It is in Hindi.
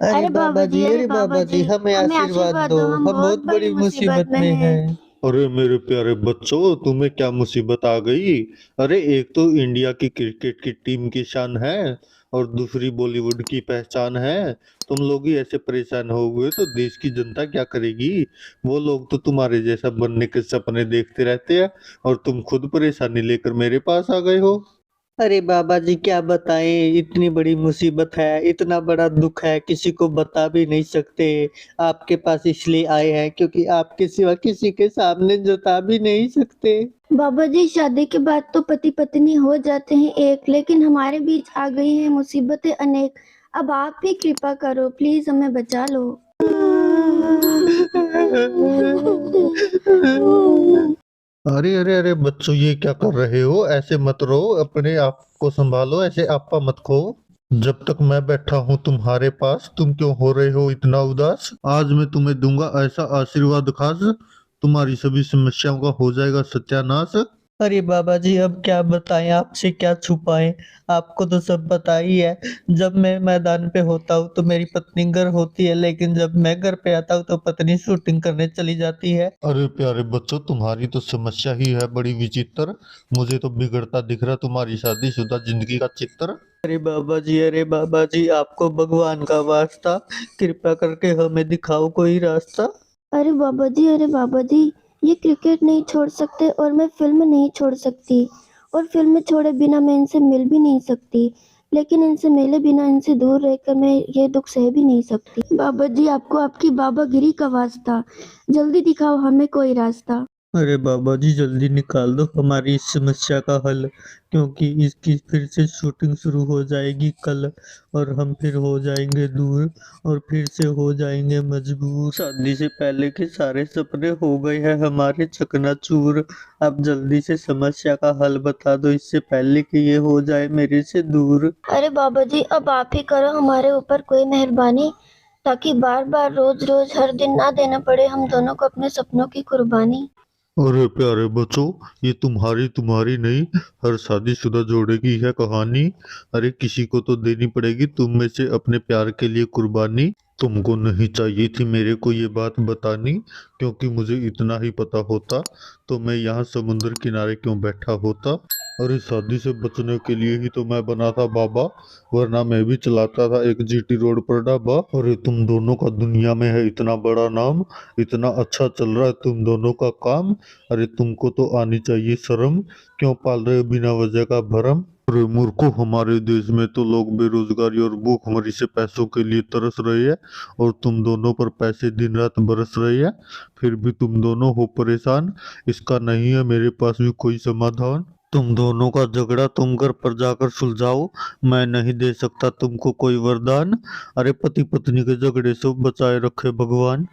अरे बाबा जी, अरे बाबा जी, हमें हमें आशीर्वाद आशीर्वाद दो, दो, हम हम बहुत बहुत बड़ी बड़ी मुसीबत मुसीबत में में हैं। हैं। अरे मेरे प्यारे बच्चों, तुम्हें क्या मुसीबत आ गई? अरे एक तो इंडिया की क्रिकेट की टीम की शान है और दूसरी बॉलीवुड की पहचान है। तुम लोग ही ऐसे परेशान हो गए तो देश की जनता क्या करेगी? वो लोग तो तुम्हारे जैसा बनने के सपने देखते रहते हैं और तुम खुद परेशानी लेकर मेरे पास आ गए हो। अरे बाबा जी, क्या बताएं, इतनी बड़ी मुसीबत है, इतना बड़ा दुख है, किसी को बता भी नहीं सकते। आपके पास इसलिए आए हैं क्योंकि आपके सिवा किसी के सामने जता भी नहीं सकते। बाबा जी, शादी के बाद तो पति पत्नी हो जाते हैं एक, लेकिन हमारे बीच आ गई हैं मुसीबतें अनेक। अब आप ही कृपा करो, प्लीज हमें बचा लो। अरे अरे अरे बच्चों, ये क्या कर रहे हो? ऐसे मत रो, अपने आप को संभालो, ऐसे आपा मत खो। जब तक मैं बैठा हूँ तुम्हारे पास, तुम क्यों हो रहे हो इतना उदास? आज मैं तुम्हें दूंगा ऐसा आशीर्वाद खास, तुम्हारी सभी समस्याओं का हो जाएगा सत्यानाश। अरे बाबा जी, अब क्या बताएं, आपसे क्या छुपाएं? आपको तो सब पता ही है। जब मैं मैदान पे होता हूँ तो मेरी पत्नी घर होती है, लेकिन जब मैं घर पे आता हूँ तो पत्नी शूटिंग करने चली जाती है। अरे प्यारे बच्चों, तुम्हारी तो समस्या ही है बड़ी विचित्र। मुझे तो बिगड़ता दिख रहा तुम्हारी शादीशुदा जिंदगी का चित्र। अरे बाबा जी, आपको भगवान का वास्ता, कृपा करके हमें दिखाओ कोई रास्ता। अरे बाबा जी, ये क्रिकेट नहीं छोड़ सकते और मैं फिल्म नहीं छोड़ सकती, और फिल्म छोड़े बिना मैं इनसे मिल भी नहीं सकती, लेकिन इनसे मिले बिना इनसे दूर रहकर मैं ये दुख सह भी नहीं सकती। बाबा जी, आपको आपकी बाबागिरी का वास्ता, जल्दी दिखाओ हमें कोई रास्ता। अरे बाबा जी, जल्दी निकाल दो हमारी इस समस्या का हल, क्योंकि इसकी फिर से शूटिंग शुरू हो जाएगी कल, और हम फिर हो जाएंगे दूर और फिर से हो जाएंगे मजबूर। शादी से पहले के सारे सपने हो गए हैं हमारे चकनाचूर। अब जल्दी से समस्या का हल बता दो, इससे पहले कि ये हो जाए मेरे से दूर। अरे बाबा जी, अब आप ही करो हमारे ऊपर कोई मेहरबानी, ताकि बार बार रोज रोज हर दिन ना देना पड़े हम दोनों को अपने सपनों की कुर्बानी। अरे प्यारे बच्चों, ये तुम्हारी तुम्हारी नहीं, हर शादीशुदा जोड़े की है कहानी। अरे किसी को तो देनी पड़ेगी तुम में से अपने प्यार के लिए कुर्बानी। तुमको नहीं चाहिए थी मेरे को ये बात बतानी, क्योंकि मुझे इतना ही पता होता तो मैं यहाँ समुद्र किनारे क्यों बैठा होता। अरे शादी से बचने के लिए ही तो मैं बना था बाबा, वरना मैं भी चलाता था एक जीटी रोड पर ढाबा। अरे तुम दोनों का दुनिया में है इतना बड़ा नाम, इतना अच्छा चल रहा है तुम दोनों का काम। अरे तुमको तो आनी चाहिए शर्म, क्यों पाल रहे हो बिना वजह का भरम? अरे मूर्खों, हमारे देश में तो लोग बेरोजगारी और भूखमरी से पैसों के लिए तरस रहे हैं, और तुम दोनों पर पैसे दिन रात बरस रहे हैं। फिर भी तुम दोनों हो परेशान, इसका नहीं है मेरे पास भी कोई समाधान। तुम दोनों का झगड़ा तुम घर पर जाकर सुलझाओ, मैं नहीं दे सकता तुमको कोई वरदान। अरे पति पत्नी के झगड़े से बचाए रखे भगवान।